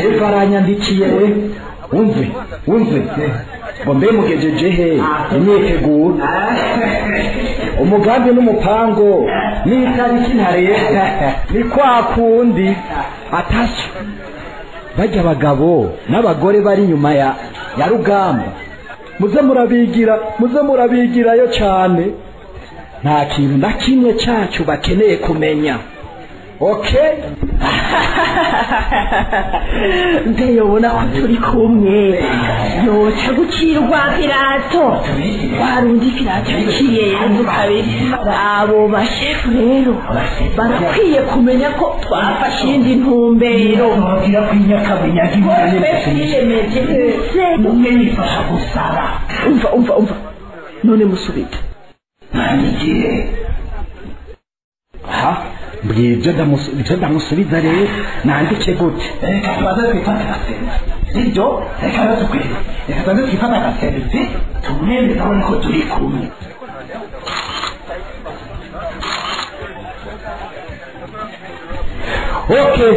shefu aranyandikiye umve ngo mbe mugejeje he imyiteguro umugambi n'umupango n'itariki ntarengwa ni kwa kundi atashe bajya abagabo n'abagore bari inyuma ya rugamba muze murabigirayo cyane nta kintu na kimwe cyacu bakeneye kumenya okay ndeyobona ko turi kumwe yoca gucirwa pirato warundi pirato biciye yanzu kabiri abo bashefu rero barakwiye kumenya ko twafashe indi ntumbero bagira kwinyakabenya nk'imyifasha gusara umva none musubite ntangiye mbwibyo ndamusubiza rero nandike gute reka tubaze twifata agasembe sibyo reka tubaze twifata agasembe tumwemeza abone ko turi kumwe okay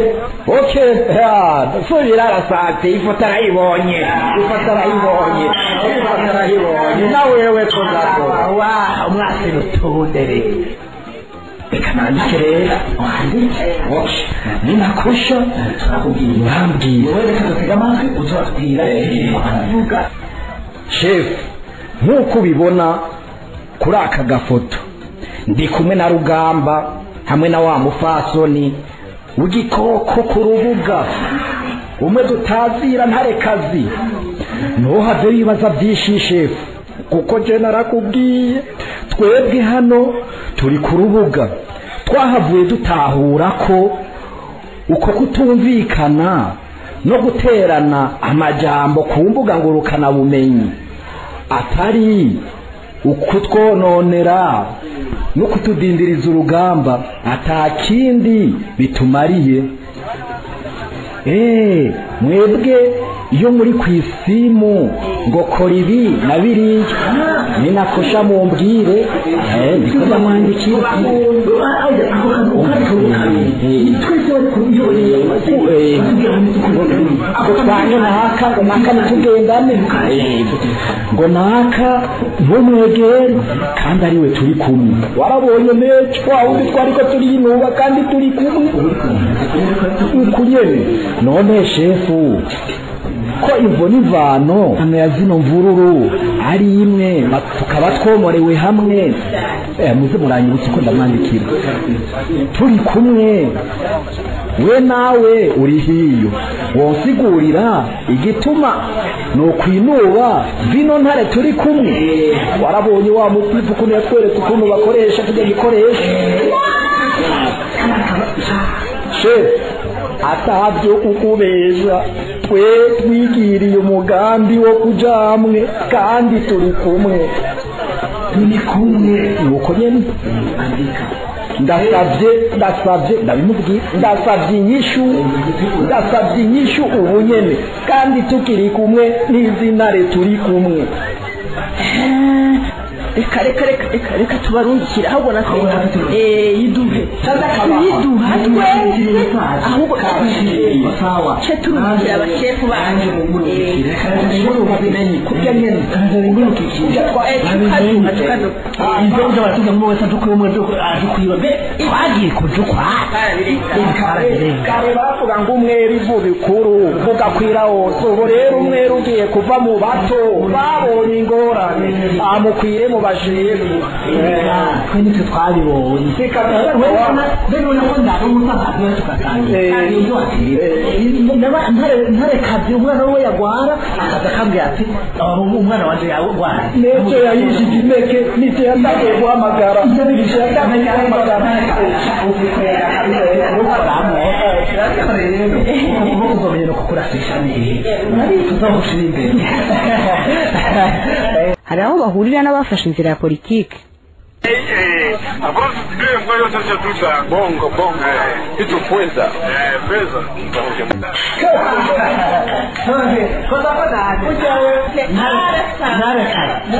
subira arasate ifoto arayibonye nawe wewe kozako umwasi rutondere reka nandike rero ninakosha turakubwira urambwira wowe reka dutega amatwi uzatubwira aravuga shefu nk'uko ubibona kuri aka gafoto ndi kumwe na rugamba hamwe na wa mufasoni w'igikoko ku rubuga umwe dutazira ntarekazi ntuhave wibaza byinshi shefu kuko je narakubwiye twebwe hano turi ku rubuga twahavuye dutahura ko uko kutumvikana no guterana amajambo ku mbuga ngurukana bumenyi atari ukutwononera no kutudindiriza urugamba atakindi bitumariye mwebwe iyo muri ku isimu ngo kora ibi na biriya ninakosha mumbwire ndikoza mwandikira twanye naka ngo naka nitugendane ngo naka ntumwegere kandi ariwe turi kumwe warabonye neco wawundi twariko turinuba kandi turi kumwe ukunyene none shefu ko imvo n'ivano hano ya zino mvururu ari imwe tukaba twomorewe hamwe muze muranyibutse ko ndamwandikira turi kumwe we nawe uri hiyo wonsigurira igituma no kwinuba vino ntare turi kumwe warabonye wa mutifu ukuntu yatweretse ukuntu bakoresha tujya gikoresha atabyo ukubesha twe twigiriye umugambi wo kuja hamwe kandi turi kumwe nuko nyene ndasavye ndabimubwiye ndasavye inyishu ubu nyene kandi tukiri kumwe n'izintare turi kumwe reka tubarungikira ahubwo natwe yiduhe ahubwo ce turungikira abashefu banyu kurya nyene ibyo baratuga mu wese dukumwe dukwiba be twagiye kujukwa kare bavuga ngo umwere ivu bikuru bugakwira hose ubu rero umwere ugiye kuva mu bato babonye ingorane amukwire mu bashefu twe nitwe twabibonye ntare kazi umwana we yagwara akaza akambwira ati umwana wanje yagwara nejo yayishije inteke nivyo yatangiye guhamagara hari aho bahurira n'abafashe inzira ya politiki bongo kitu pweza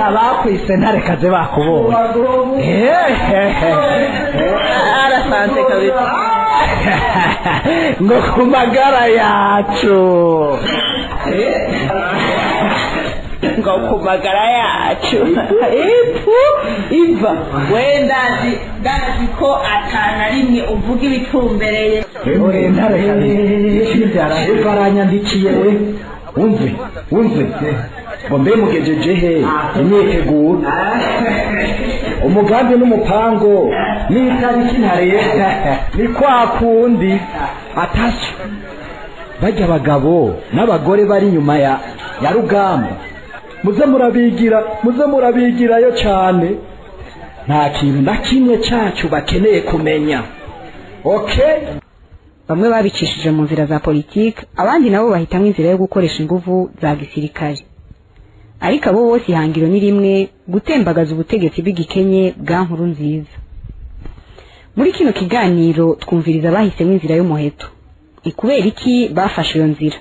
abakwise ntarekaze bakubonye arasanze kabisa ngo ku magara yacu ngo ku magara yacu epfu iva wenda ndazi ko atana rimwe uvuga ibitumbereye baranyandikiye we wumve ngo mbe mugejeje he imyiteguro umugambi n'umupango n'itariki ntarengwa ni kwa kundi atashe bajya abagabo n'abagore bari inyuma ya rugamba muze murabigirayo cyane nta kintu na kimwe cyacu bakeneye kumenya. Okay, bamwe babicishije mu nzira za politiki, abandi nabo bahitamo inzira yo gukoresha ingufu za gisirikare. Ariko abo bose ihangiro ni rimwe, gutembagaza ubutegetsi bw'igikenye bwa Nkurunziza. Muri kino kiganiro twumviriza bahisemo inzira y'umuheto. Ikubera iki bafashe iyo nzira?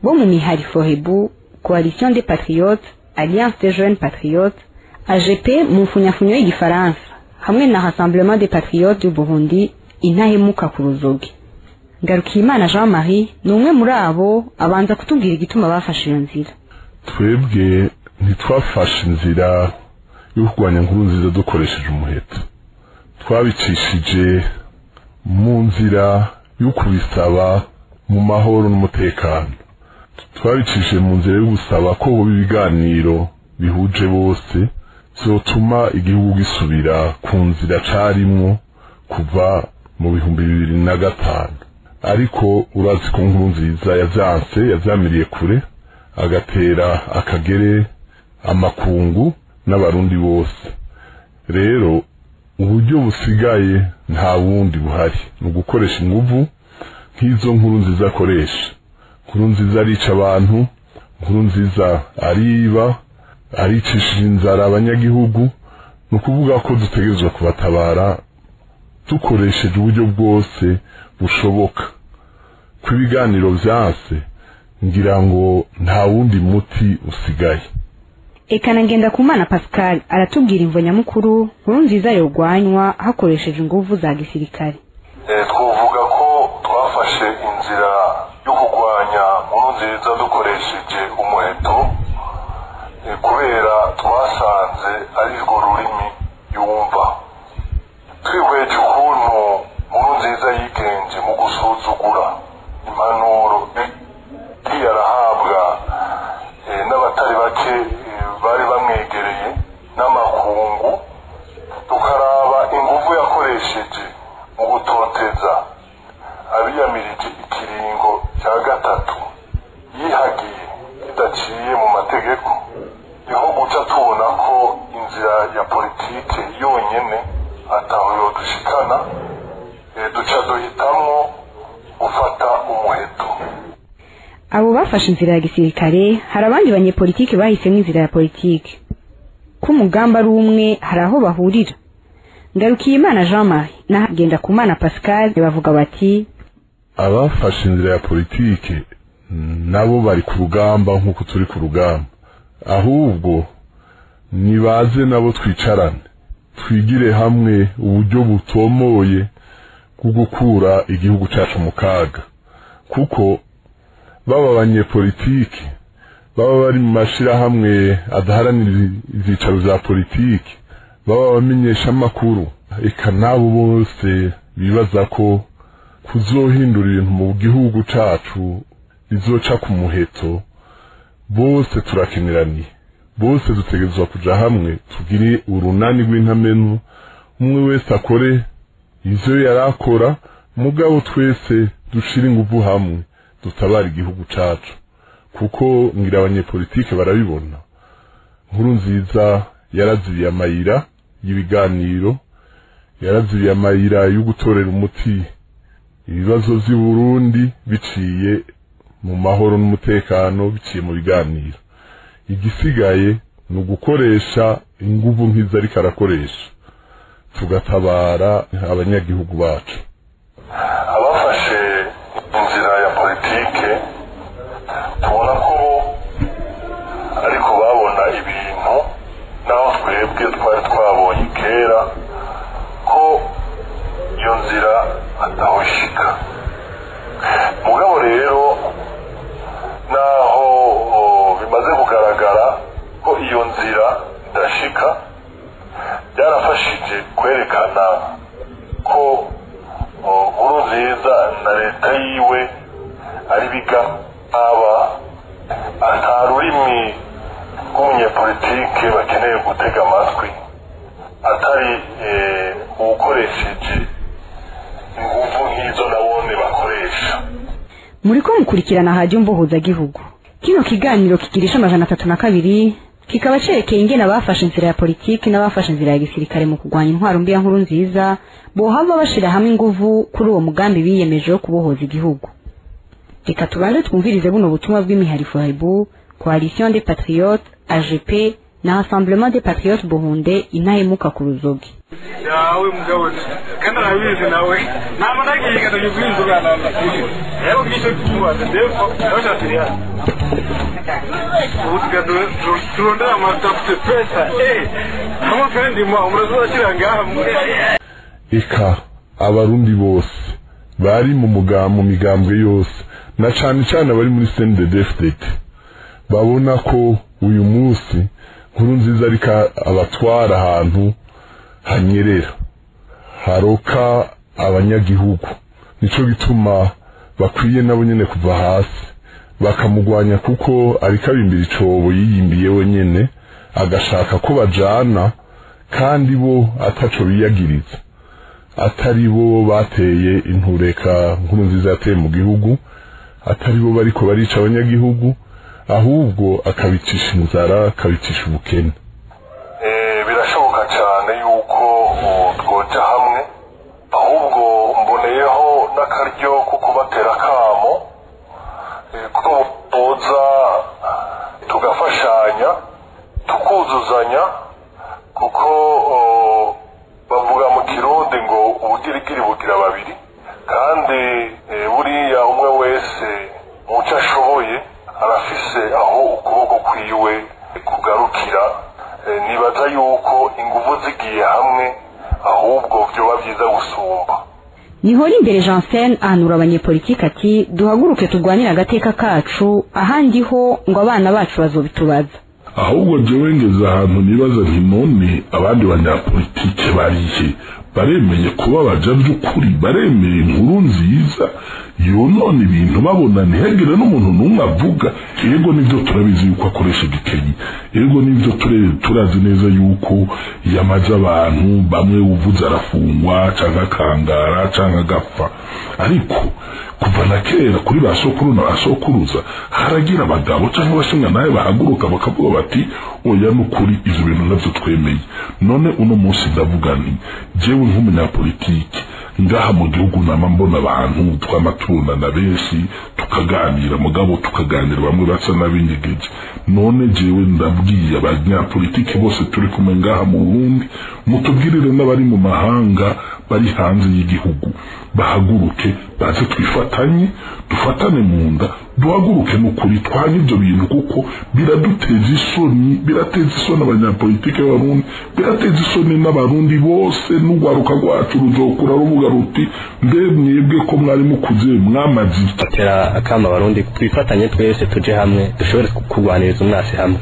Bo mu mihari Fohebu, Coalition des Patriotes, Alliance des Jeunes Patriotes, AGP mu mfunyafunyo y'igifaransa, hamwe na Rassemblement des Patriotes du Burundi, intahemuka ku ruzogi. Ngarukiyimana Jean-Marie ni umwe muri abo abanza kutubwira igituma bafashe iyo nzira. Twebwe ntitwafashe inzira yo kurwanya Nkurunziza dukoresheje umuheto. Twabicishije mu nzira yo kubisaba mu mahoro n'umutekano. Twabicishije mu nzira yo gusaba ko ibiganiro bihuje bose zotuma igihugu gisubira ku nzira carimwo kuva mu 2005. Ariko urazi ko Nkurunziza yavyamiriye kure agatera akagere amakungu n'abarundi bose. Rero uburyo busigaye nta wundi buhari, no gukoresha inguvu nk'izo Nkurunziza akoresha. Nkurunziza arica abantu, Nkurunziza ariba, aricishije inzara abanyagihugu, no kuvuga ko dutegerezwa kubatabara dukoresheje uburyo bwose bushoboka. Kubiganiro vyase ngira ngo nta wundi muti usigaye. Ekana Ngendakumana Pascal aratubwira imvo nyamukuru Nkurunziza yogwanywa hakoresheje ingufu za gisirikare. Twovuga ko twafashe inzira yo kurwanya Nkurunziza dukoresheje umuheto kubera twasanze ari rwo rurimi yumva. Twihweje ukuntu Nkurunziza yigenje mu gusuzugura impanuro yarahabwa n'abatari bake bari bamwegereye n'amakungu, tukaraba ingufu yakoresheje mu gutoteza abiyamirije ikiringo cya gatatu yihagiye kidaciye mu mategeko, niho guca tubona ko inzira ya politike yonyene ataho yodushikana, duca duhitamwo gufata umuheto. Abo bafashe inzira ya gisirikare, hari abandi banyepolitike bahisemo inzira ya politike. Ku mugamba ari umwe hari aho bahurira. Ngarukiyimana Jean-Marie na Ngendakumana Pascal bavuga bati abafashe inzira ya politike nabo bari ku rugamba nk'uko turi ku rugamba, ahubwo nibaze nabo twicarane twigire hamwe uburyo butomoye bwo gukura igihugu cyacu mu kaga. Kuko baba abanyepolitike, baba bari mu mashirahamwe adaharanira ivyicaro vya politike, baba bamenyesha amakuru, eka nabo bose bibaza ko kuzohindura ibintu mu gihugu cacu bizoca ku muheto, bose turakeneraniye, bose dutegerezwa kuja hamwe tugire urunani rw'intamenu, umwe wese akore ivyo yarakora, mugabo twese dushira ingufu hamwe dutabara igihugu cacu. Kuko ngira abanyepolitike barabibona, Nkurunziza yarazibiye amayira y'ibiganiro, yarazibiye amayira yo gutorera umuti ibibazo vy'i Burundi biciye mu mahoro n'umutekano, biciye mu biganiro. Igisigaye ni ugukoresha inguvu nk'izo ariko arakoresha tugatabara abanyagihugu bacu. Abafashe inzira ya politike tubona ko ariko babona ibintu naho twebwe twari twabonye kera ko iyo nzira atahoshi. abanyapolitike bakeneye gutega amatwi atari ukoresheje ingufu nk'izo nabone bakoresha. Muriko mukurikirana hajya mvuhuzagihugu. Kino kiganiro kigirisha 302 kikaba cerekeye ingene abafashe inzira ya politiki n'abafashe inzira ya gisirikare mu kugwanya intwaro mbi ya nkuru nziza bohava bashira hamwe inguvu kuri uwo mugambi biyemeje wo kubohoza igihugu. Reka tubanze twumvirize buno butumwa bw'imiharifu Haibu, Coalition des Patriotes, AGP na Rassemblement des Patriotes Burundi inahemuka ku Ruzogi. Yawe mugabo kana nabizi nawe namanagiye kana yukwinzuga na rero gisho kubaza defo acha siria utigado turondera amatafute pesa kama fendi mwa umurazo kiranga ika abarundi bose bari mu migambwe yose na cyane cyane bari muri CNDD-FDD babona ko uyu munsi nkuru nziza arika abatwara ahantu hanyerera haroka abanyagihugu, nico gituma bakwiye nabo nyene kuva hasi bakamugwanya kuko ariko abimbira icobo yiyimbiye wenyene agashaka ko bajana kandi bo ataco biyagiriza, atari bo bateye intureka nkuru nziza yateye mu gihugu, atari bo bariko barica abanyagihugu, ahubwo akabicisha inzara, akabicisha ubukene. Birashoboka cyane yuko twoja hamwe, ahubwo mboneyeho n'akaryo ko kubatera kamo ko boza tugafashanya tukuzuzanya, kuko bavuga mu Kirundi ngo ubugirigiri bugira babiri, kandi buriya umwe wese muco ashoboye arafise aho ukuboko kwiwe kugarukira. Nibaza yuko inguvu zigiye hamwe ahubwo byoba byiza gusumba. Nihori imbere Jansen ahanura abanyepolitiki ati duhaguruke turwanira agateka kacu, ahandi ho ngo abana bacu bazobitubaza. Ahubwo jewe ngeze ahantu nibaza nti none abandi banyapolitike barihe baremeye kuba baja by'ukuri, baremeye inkuru nziza yonone ibintu babona ntihagire n'umuntu n'umwe avuga. Yego nivyo turabizi yuko akoresha igikenyi, yego nivyo turazi neza yuko yamaze abantu bamwe uvuze arafungwa canke akangara canke agapfa, ariko kuva na kera kuri basokuru na basokuruza haragira abagabo canke abashinga naye bahaguruka bakavuga bati oya n'ukuri izo bintu navyo twemeye. None uno munsi ndavuga nti jewe nk'umunyapolitiki ngaha mu gihugu nama mbona abantu twamaturuna na benshi tukaganira, mugabo tukaganira bamwe basa n'abinyegeje. None jewe ndabwiye abanyapolitiki bose turi kumwe ngaha mu Burundi, mutubwirire n'abari mu mahanga bari hanze y'igihugu bahaguruke baze twifatanye, dufatane mu nda, duhaguruke n'ukuri twanye ibyo bintu, kuko biraduteza isoni abanyapolitike b'Abarundi, birateza isoni n'abarundi bose. N'ugwaruka rwacu ruzokura ruvuga ruti mbe mwebwe ko mwari mukuze mwamazi. Atera akama abarundi twifatanye twese tuje hamwe dushobore kurwaniriza umwasi hamwe.